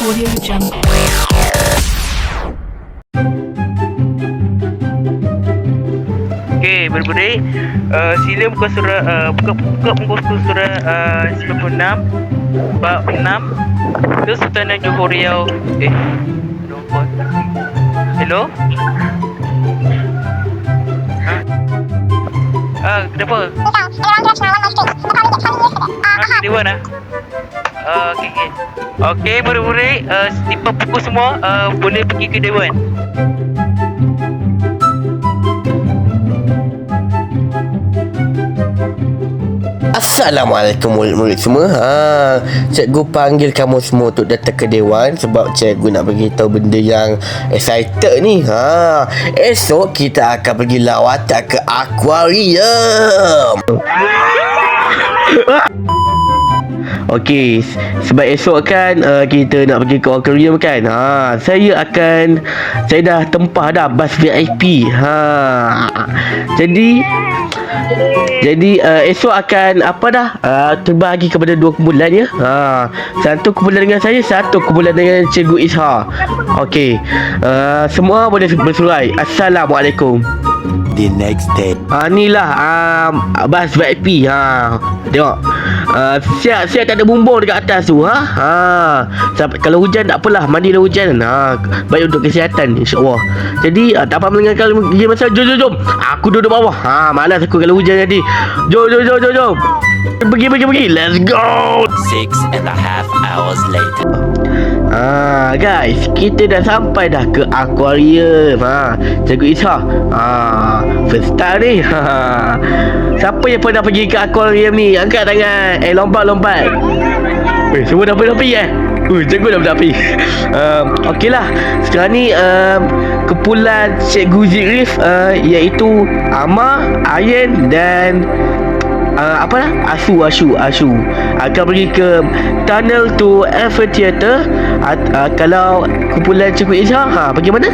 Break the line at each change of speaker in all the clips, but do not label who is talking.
Audio Jungle.
Okey, budak-budak, sila buka surah buka muka surah 96 bab 6 Kesultanan Johor Riau. Lupa. Hello? Kenapa? Dewan ah. Okey. Okey, budak-budak, simpan buku semua, boleh pergi ke Dewan.
Assalamualaikum murid-murid semua. Cikgu panggil kamu semua untuk datang ke dewan sebab cikgu nak beritahu benda yang excited ni. Esok kita akan pergi lawatan ke akuarium. Okey, sebab esok kan kita nak pergi ke akuarium kan. Saya dah tempah dah bas VIP. Jadi esok akan terbahagi kepada dua kumpulan ya. Satu kumpulan dengan saya, satu kumpulan dengan Cikgu Isha. Okey. Semua boleh bersurai. Assalamualaikum.
The next day.
Inilah bas VIP. Tengok. Siap tak ada bumbung dekat atas tu. Sampai, kalau hujan tak apalah, mandilah hujan. Baik untuk kesihatan insya-Allah. Jadi tak apa mendengarkan pergi masa. Jom. Aku duduk bawah. Malas aku kalau hujan jadi. Jom. Pergi. Let's go.
6.5 hours later.
Guys, kita dah sampai dah ke akuarium. Cikgu Isha. First time ni. Siapa yang pernah pergi ke akuarium ni? Angkat tangan. Lompat. Semua dah pernah pergi cikgu dah pernah pergi. Okeylah. Sekarang ni kumpulan Cikgu Zikrif, iaitu Amar, Ayen dan Asu akan pergi ke tunnel to amphitheater. Kalau kumpulan Cikgu Isha pergi mana?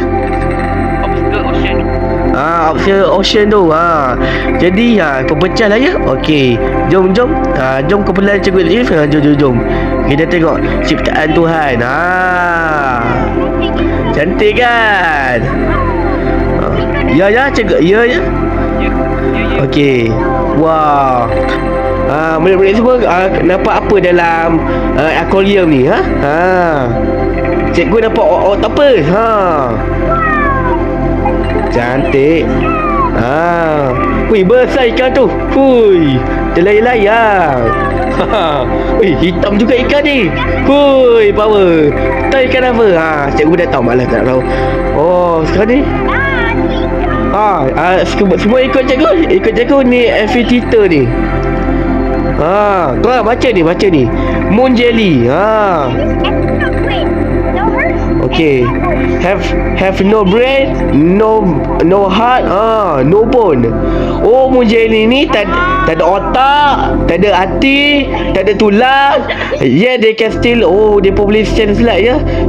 Observe Ocean tu. Jadi pecah lah ya. Okey, jom kumpulan Cikgu Isha. Jom kita tengok ciptaan Tuhan. Cantik kan? Ya cikgu. Ya. Okey. Wah. Murid-murid semua nampak apa dalam akuarium ni? Cikgu nampak octopus. Cantik. Besar ikan tu. Terlayang-layang. Hitam juga ikan ni. Power. Tahu ikan apa? Cikgu dah tahu, malas tak tahu. Sekarang ni semua ikut cikgu ni amphitheater ni. Baca ni. Moon jelly. Okay. Have no brain, no heart, no bone. Moon jelly ni tak ada otak, tak ada hati, tak ada tulang. Yeah, they can still they probably stand flat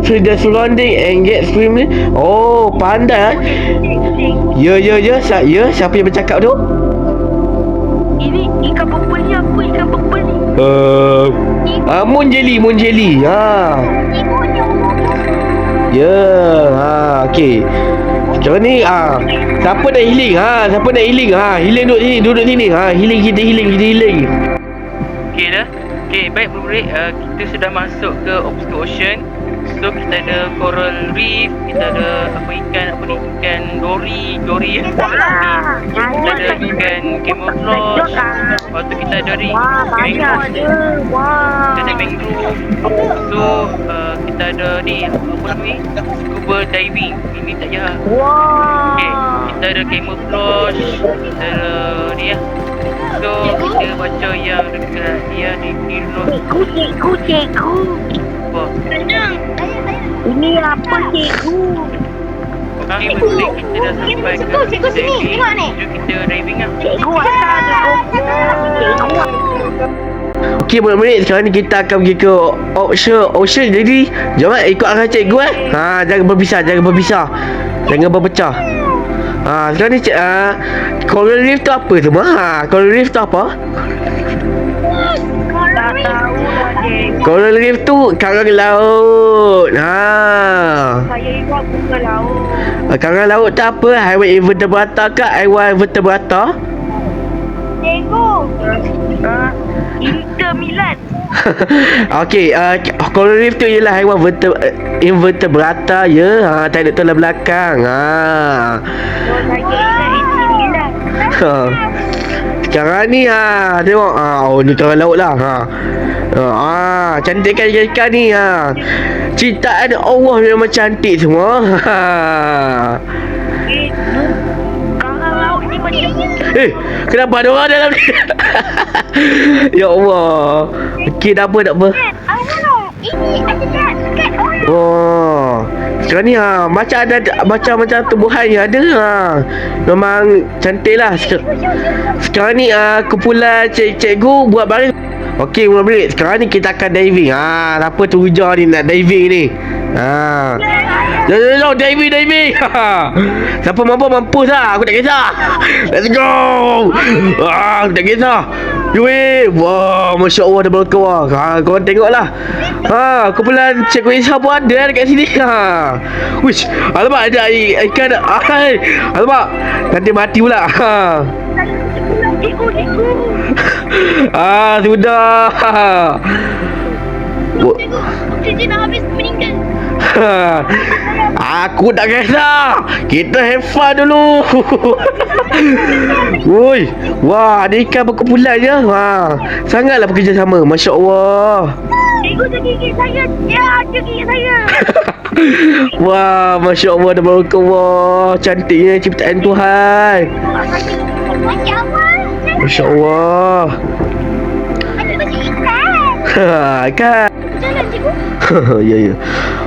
through the surrounding and get screaming. Pandai. Ya. Siapa yang bercakap tu?
Ini ikan purple ni apa? Ikan purple ni?
Moon jelly. Okey. Sekarang ni siapa nak healing? Healing duduk sini. Healing.
Okey dah. Okey, baik murid, kita sudah masuk ke Obscure Ocean. So kita ada coral reef, kita ada ikan dori. Kita ada ikan camouflage. Lepas tu kita ada mangrove. Kita ada mangrove. So kita ada ni scuba diving. Ini tak ya. Okey, kita ada camouflage. Kita ada ni So kita baca yang dekat dia di Kirnos.
Cikgu.
Apa?
Ini apa cikgu?
Okey, murid, kita dah sampai ke
Cikgu sini, tengok ni.
Jom kita diving lah.
Cikgu cikgu.
Okey murid-murid, sekarang ni kita akan pergi ke Ocean. Jadi jom ikut arah cikgu Jangan berpisah. Jangan berpecah. Sekarang ni coral reef tu apa semua? Coral reef tu apa?
Tak tahu.
Coral Reef tu karang laut.
Saya buat bunga laut.
Karang laut tu apa? Haiwan invertebrata ke haiwan vertebrata?
Tengok. Inter Milan.
Okey, coral reef tu ialah haiwan invertebrata ya. Tak ada tulang belakang.
Oh, saya ingat Inter Milan.
Sekarang ni tengok oh ni karang laut lah. Cantik kan ikan ni ciptaan Allah memang cantik semua.
Karang laut ni macam
Kenapa ada orang dalam ni? Ya Allah. Okey, tak apa.
ini ada kat orang.
Oh. Sekarang ni macam ada macam tumbuhan ni ada memang cantik lah. Sekarang ni kumpulan cikgu buat baris. Okey, murid. Sekarang ni kita akan diving. Apa tu hujan ni nak diving ni? Jom diving. Siapa mampu lah. Aku tak kisah. Let's go. Aku tak kisah. Yui, wah, Masya Allah, dah berkawah. Korang tengoklah. Kumpulan Cikgu Isha pun ada dekat sini. Wish, alamak, ada ikan. Alamak, nanti mati pula.
Cikgu.
Sudah.
Oksigen dah habis meninggal.
Aku tak kisah. Kita have fun dulu. Woi, wah, ada ikan berkumpulan je. Sangatlah bekerjasama. Masya Allah.
Cikgu tergigit saya. Ya, tergigit saya.
Wah, Masya Allah, dah berkawah. Cantiknya ciptaan Tuhan.
Macam apa?
Masya Allah.
Macam ikan.
Kan.
Jalan, cikgu.
Ya.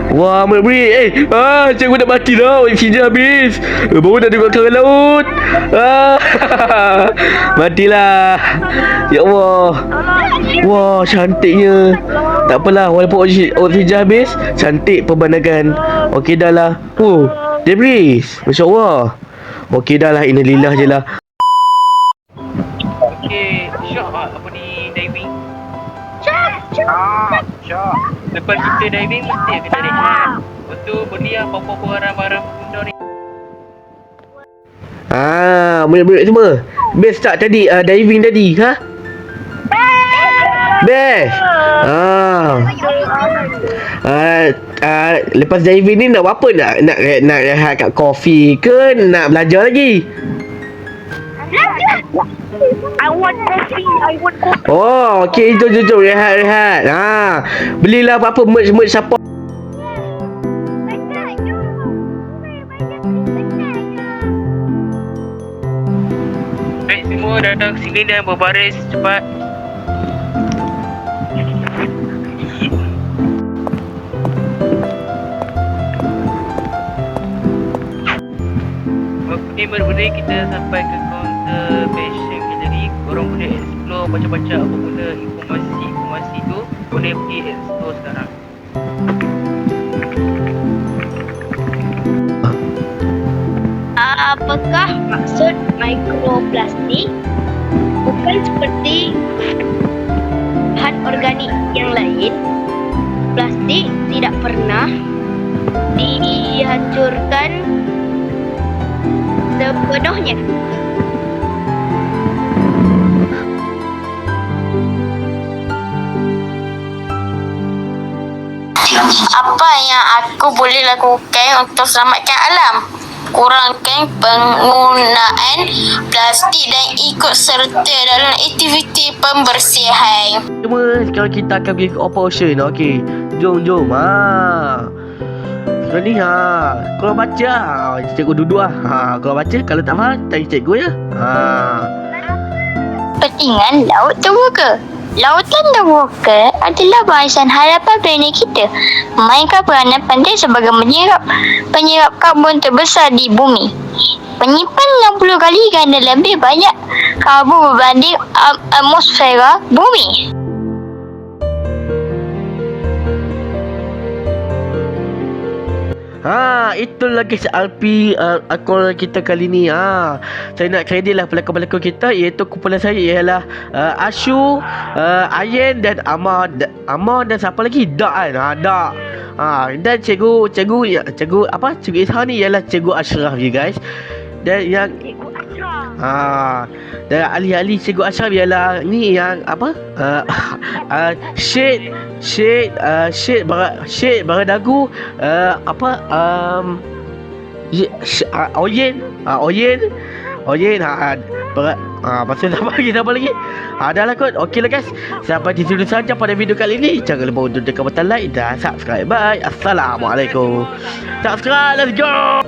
Wah, murid-murid. Cikgu dah mati dah. Oksigen habis. Baru dah tengok karang laut. Matilah. Ya Allah. Wah, cantiknya. Tak apalah, walaupun oksigen habis, cantik pemandangan. Okey dah lah. Debris. Masya Allah. Okey dah lah, innalillah je lah.
Okey, Syok apa ni diving?
Cak.
Syok. Lepas kita diving mesti kena rehat. Lepas tu beli apa-apa barang-barang benda ni.
Murid-murid semua. Best tak tadi diving tadi, Best. Lepas diving ni nak buat apa? Nak rehat kat kopi ke nak belajar lagi?
I want coffee.
Oh, okey, jom rehat. Belilah apa-apa merch siapa.
Baik, semua datang sini dan berbaris cepat. Okey, murid-murid, kita sampai ke conservation gallery. Korang boleh explore, baca-baca apa benda informasi tu. Boleh pergi explore sekarang.
Apakah maksud mikroplastik? Bukan seperti bahan organik yang lain. Plastik tidak pernah dihancurkan sepenuhnya.
Apa yang aku boleh lakukan untuk selamatkan alam? Kurangkan penggunaan plastik dan ikut serta dalam aktiviti pembersihan.
Cuma sekarang kita akan pergi ke open ocean. Okey, jom. Sekarang ni korang baca. Cikgu duduk korang baca. Kalau tak faham, tanya cikgu ya.
Kepentingan laut terbuka. Lautan terbuka adalah bahasan harapan planet kita, memainkan peranan penting sebagai penyerap karbon terbesar di bumi. Penyimpan 60 kali ganda lebih banyak karbon berbanding atmosfera bumi.
Itulah guys RP Aquaria kita kali ni. Saya nak kredit lah pelakon-pelakon kita, iaitu kumpulan saya ialah Ashu, Ayen dan Amar dan siapa lagi? Dak kan. Dak. Dan cikgu Isha ni ialah cikgu Ashraf je guys. Dan yang
Cikgu Ashraf.
dan ahli-ahli cikgu Ashraf ialah ni yang Syed Baradagu, Oyen pasal siapa lagi? Dah lah kot. Okey lah guys, sampai di sini saja pada video kali ini. Jangan lupa untuk tekan butang like dan subscribe. Bye. Assalamualaikum. Subscribe, let's go.